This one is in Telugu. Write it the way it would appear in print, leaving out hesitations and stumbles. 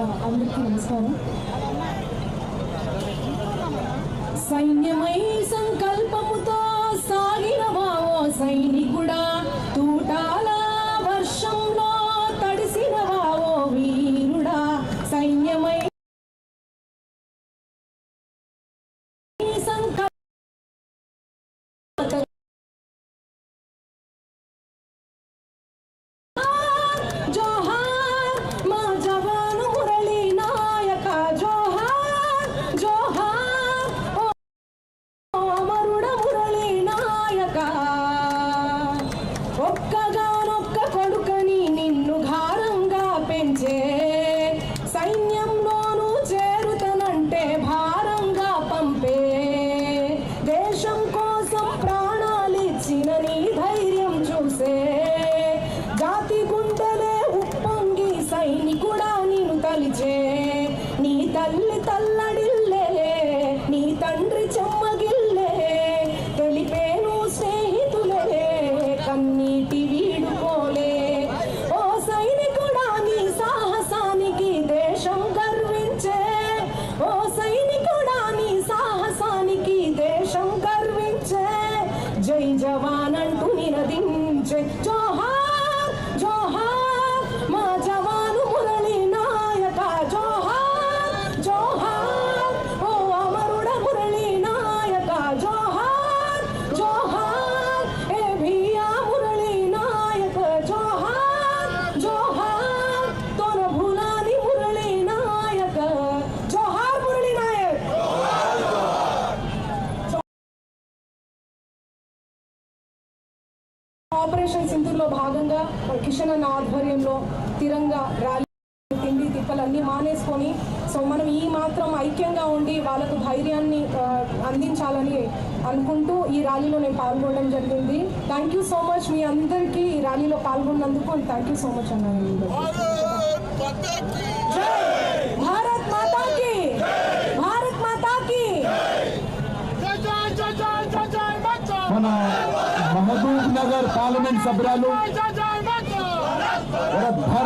అందరికీ నమస్కారం. సైన్యమై సంకల్పముతో సాగినవా ఓ సైనికుడా, తూటాల వర్షంలో తడిసినవా ఓ వీరుడా. సైన్యమై ఒక్కగానొక్క కొడుకని నిన్ను ఘారంగా పెంచే, సైన్యంలోనూ చేరుతనంటే భారంగా పంపే, దేశం కోసం ప్రాణాలిచ్చిన నీ ధైర్యం చూసే, జాతి గుండెలే ఉప్పొంగి సైనికుడా నిన్ను తలిచే. నీ తల్లి తల్లడిల్లే, నీ తండ్రి చెమ్మగిల్లే, తెలిపేను స్నేహితులే కన్నీటి వీడుకోలే. ఓ సైనికుడా నీ సాహసానికి దేశం గర్వించే, ఓ సైనికుడా నీ సాహసానికి దేశం గర్వించే. జై జవాన్ అంటూ నినదించే, జోహార్ జోహార్ మా జవాను మురళీ నాయక, జోహార్ జోహార్ ఓ అమరుడ మురళీ నాయక, జోహార్ జోహార్ ఏ భియా మురళీ నాయక, జోహార్ జోహార్ తోన భూలాని మురళీ నాయక, జోహార్ మురళీ నాయక్. ఆపరేషన్ సింధూర్లో భాగంగా కిషన్ అన్న ఆధ్వర్యంలో తిరంగా ర్యాలీ, తిండి తిప్పలన్నీ మానేసుకొని సో మనం ఈ మాత్రం ఐక్యంగా ఉండి వాళ్ళకు ధైర్యాన్ని అందించాలని అనుకుంటూ ఈ ర్యాలీలో నేను పాల్గొనడం జరిగింది. థ్యాంక్ యూ సో మచ్ మీ అందరికీ ఈ ర్యాలీలో పాల్గొన్నందుకు. థ్యాంక్ యూ సో మచ్ అన్న. భారత్ మాతాకి, భారత్ మాతాకి. మన మహబూబ్ నగర్ పార్లమెంట్ సభ్యురాలు